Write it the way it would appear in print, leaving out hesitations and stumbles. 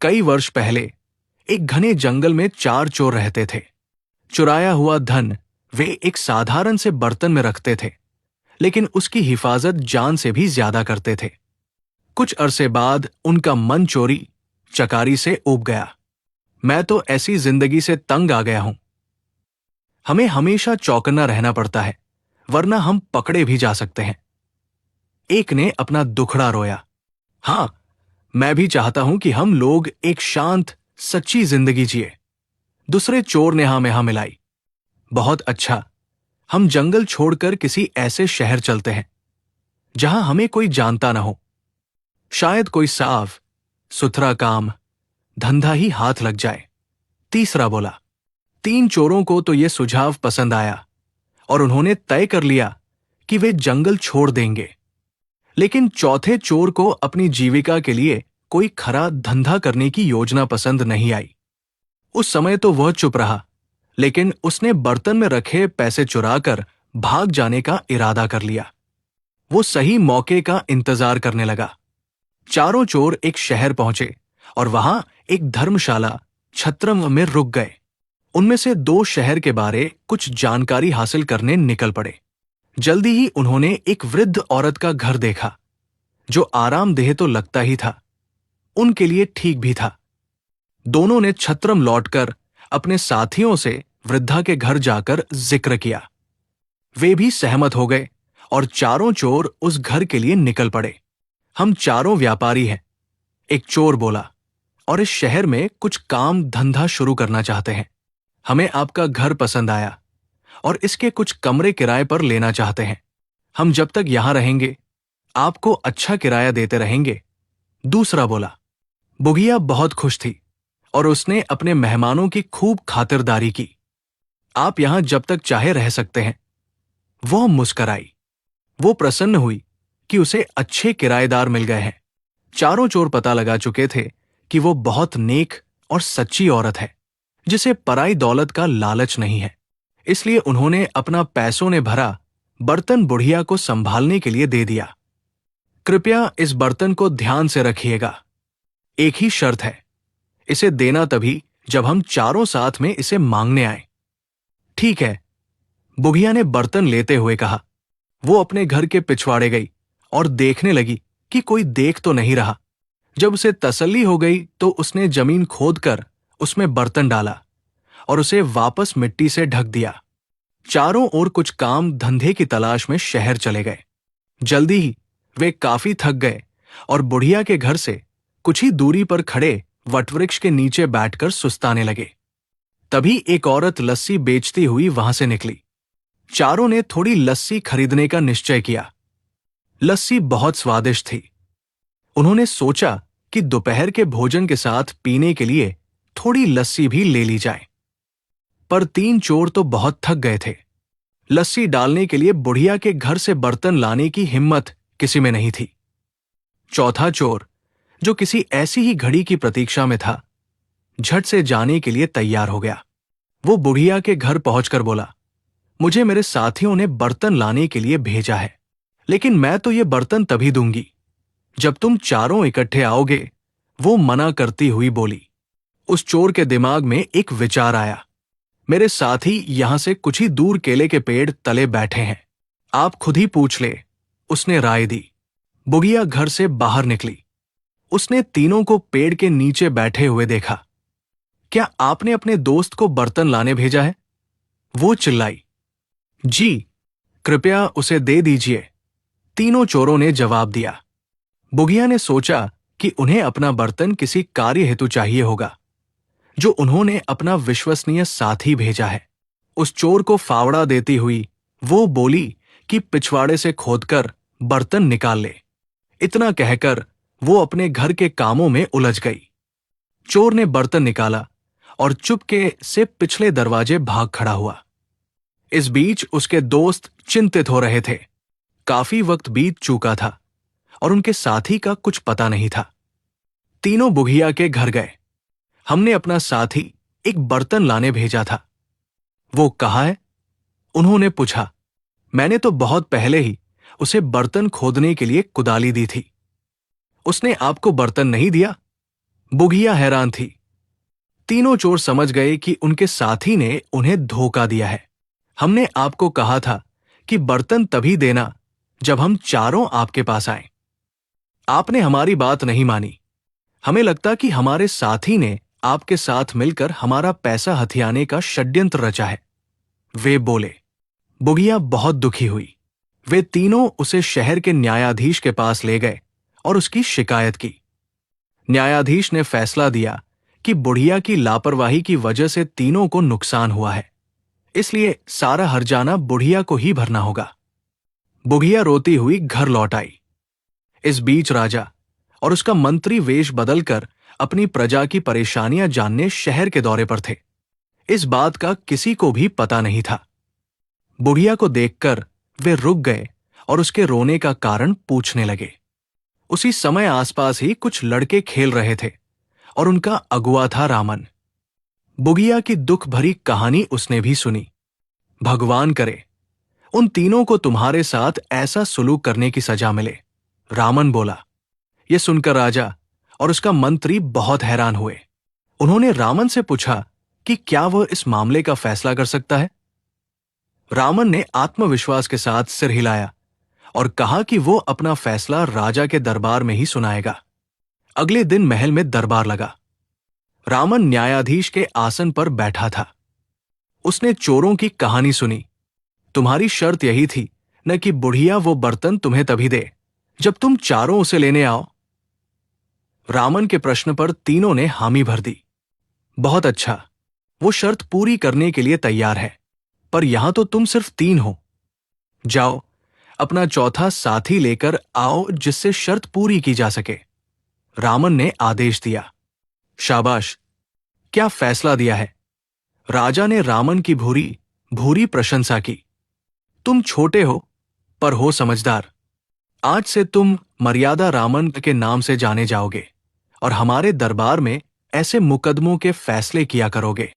कई वर्ष पहले एक घने जंगल में 4 चोर रहते थे। चुराया हुआ धन वे एक साधारण से बर्तन में रखते थे, लेकिन उसकी हिफाजत जान से भी ज्यादा करते थे। कुछ अरसे बाद उनका मन चोरी चकारी से ऊब गया। मैं तो ऐसी जिंदगी से तंग आ गया हूं। हमें हमेशा चौकन्ना रहना पड़ता है, वरना हम पकड़े भी जा सकते हैं। एक ने अपना दुखड़ा रोया। हां, मैं भी चाहता हूं कि हम लोग एक शांत सच्ची जिंदगी जिए। दूसरे चोर ने हाँ में हाँ मिलाई। बहुत अच्छा, हम जंगल छोड़कर किसी ऐसे शहर चलते हैं जहां हमें कोई जानता ना हो। शायद कोई साफ सुथरा काम धंधा ही हाथ लग जाए। तीसरा बोला। 3 चोरों को तो यह सुझाव पसंद आया और उन्होंने तय कर लिया कि वे जंगल छोड़ देंगे। लेकिन चौथे चोर को अपनी जीविका के लिए कोई खरा धंधा करने की योजना पसंद नहीं आई। उस समय तो वह चुप रहा, लेकिन उसने बर्तन में रखे पैसे चुराकर भाग जाने का इरादा कर लिया। वो सही मौके का इंतजार करने लगा। चारों चोर एक शहर पहुंचे और वहां एक धर्मशाला छत्रम में रुक गए। उनमें से 2 शहर के बारे कुछ जानकारी हासिल करने निकल पड़े। जल्दी ही उन्होंने एक वृद्ध औरत का घर देखा, जो आरामदेह तो लगता ही था, उनके लिए ठीक भी था। दोनों ने छत्रम लौटकर अपने साथियों से वृद्धा के घर जाकर जिक्र किया। वे भी सहमत हो गए और चारों चोर उस घर के लिए निकल पड़े। हम चारों व्यापारी हैं, एक चोर बोला, और इस शहर में कुछ काम धंधा शुरू करना चाहते हैं। हमें आपका घर पसंद आया और इसके कुछ कमरे किराए पर लेना चाहते हैं। हम जब तक यहां रहेंगे आपको अच्छा किराया देते रहेंगे। दूसरा बोला। बुघिया बहुत खुश थी और उसने अपने मेहमानों की खूब खातिरदारी की। आप यहां जब तक चाहे रह सकते हैं। वह मुस्कराई। वो प्रसन्न हुई कि उसे अच्छे किराएदार मिल गए हैं। चारों चोर पता लगा चुके थे कि वो बहुत नेक और सच्ची औरत है, जिसे पराई दौलत का लालच नहीं है। इसलिए उन्होंने अपना पैसों ने भरा बर्तन बुढ़िया को संभालने के लिए दे दिया। कृपया इस बर्तन को ध्यान से रखिएगा। एक ही शर्त है, इसे देना तभी जब हम चारों साथ में इसे मांगने आए। ठीक है, बुढ़िया ने बर्तन लेते हुए कहा। वो अपने घर के पिछवाड़े गई और देखने लगी कि कोई देख तो नहीं रहा। जब उसे तसल्ली हो गई तो उसने जमीन खोदकर उसमें बर्तन डाला और उसे वापस मिट्टी से ढक दिया। चारों ओर कुछ काम धंधे की तलाश में शहर चले गए। जल्दी ही वे काफी थक गए और बुढ़िया के घर से कुछ ही दूरी पर खड़े वटवृक्ष के नीचे बैठकर सुस्ताने लगे। तभी एक औरत लस्सी बेचती हुई वहां से निकली। चारों ने थोड़ी लस्सी खरीदने का निश्चय किया। लस्सी बहुत स्वादिष्ट थी। उन्होंने सोचा कि दोपहर के भोजन के साथ पीने के लिए थोड़ी लस्सी भी ले ली जाए। पर 3 चोर तो बहुत थक गए थे। लस्सी डालने के लिए बुढ़िया के घर से बर्तन लाने की हिम्मत किसी में नहीं थी। चौथा चोर, जो किसी ऐसी ही घड़ी की प्रतीक्षा में था, झट से जाने के लिए तैयार हो गया। वो बुढ़िया के घर पहुंचकर बोला, मुझे मेरे साथियों ने बर्तन लाने के लिए भेजा है, लेकिन मैं तो ये बर्तन तभी दूंगी जब तुम चारों इकट्ठे आओगे। वो मना करती हुई बोली। उस चोर के दिमाग में एक विचार आया। मेरे साथी यहां से कुछ ही दूर केले के पेड़ तले बैठे हैं, आप खुद ही पूछ ले, उसने राय दी। बुढ़िया घर से बाहर निकली। उसने तीनों को पेड़ के नीचे बैठे हुए देखा। क्या आपने अपने दोस्त को बर्तन लाने भेजा है? वो चिल्लाई। जी, कृपया उसे दे दीजिए, तीनों चोरों ने जवाब दिया। बुढ़िया ने सोचा कि उन्हें अपना बर्तन किसी कार्य हेतु चाहिए होगा, जो उन्होंने अपना विश्वसनीय साथी भेजा है। उस चोर को फावड़ा देती हुई वो बोली कि पिछवाड़े से खोदकर बर्तन निकाल ले। इतना कहकर वो अपने घर के कामों में उलझ गई। चोर ने बर्तन निकाला और चुपके से पिछले दरवाजे भाग खड़ा हुआ। इस बीच उसके दोस्त चिंतित हो रहे थे। काफी वक्त बीत चुका था और उनके साथी का कुछ पता नहीं था। तीनों बुढ़िया के घर गए। हमने अपना साथी एक बर्तन लाने भेजा था। वो कहाँ है? उन्होंने पूछा। मैंने तो बहुत पहले ही उसे बर्तन खोदने के लिए कुदाली दी थी। उसने आपको बर्तन नहीं दिया? बुघिया हैरान थी। तीनों चोर समझ गए कि उनके साथी ने उन्हें धोखा दिया है। हमने आपको कहा था कि बर्तन तभी देना जब हम चारों आपके पास आए। आपने हमारी बात नहीं मानी। हमें लगता कि हमारे साथी ने आपके साथ मिलकर हमारा पैसा हथियाने का षड्यंत्र रचा है, वे बोले। बुघिया बहुत दुखी हुई। वे तीनों उसे शहर के न्यायाधीश के पास ले गए और उसकी शिकायत की। न्यायाधीश ने फैसला दिया कि बुढ़िया की लापरवाही की वजह से तीनों को नुकसान हुआ है, इसलिए सारा हर्जाना बुढ़िया को ही भरना होगा। बुढ़िया रोती हुई घर लौट आई। इस बीच राजा और उसका मंत्री वेश बदलकर अपनी प्रजा की परेशानियां जानने शहर के दौरे पर थे। इस बात का किसी को भी पता नहीं था। बुढ़िया को देखकर वे रुक गए और उसके रोने का कारण पूछने लगे। उसी समय आसपास ही कुछ लड़के खेल रहे थे और उनका अगुआ था रामन। बुढ़िया की दुख भरी कहानी उसने भी सुनी। भगवान करे उन तीनों को तुम्हारे साथ ऐसा सुलूक करने की सजा मिले, रामन बोला। यह सुनकर राजा और उसका मंत्री बहुत हैरान हुए। उन्होंने रामन से पूछा कि क्या वह इस मामले का फैसला कर सकता है। रामन ने आत्मविश्वास के साथ सिर हिलाया और कहा कि वो अपना फैसला राजा के दरबार में ही सुनाएगा। अगले दिन महल में दरबार लगा। रामन न्यायाधीश के आसन पर बैठा था। उसने चोरों की कहानी सुनी। तुम्हारी शर्त यही थी न कि बुढ़िया वो बर्तन तुम्हें तभी दे जब तुम चारों उसे लेने आओ। रामन के प्रश्न पर तीनों ने हामी भर दी। बहुत अच्छा, वो शर्त पूरी करने के लिए तैयार है, पर यहां तो तुम सिर्फ 3 हो। जाओ, अपना चौथा साथी लेकर आओ जिससे शर्त पूरी की जा सके, रामन ने आदेश दिया। शाबाश, क्या फैसला दिया है। राजा ने रामन की भूरी भूरी प्रशंसा की। तुम छोटे हो पर हो समझदार। आज से तुम मर्यादा रामन के नाम से जाने जाओगे और हमारे दरबार में ऐसे मुकदमों के फैसले किया करोगे।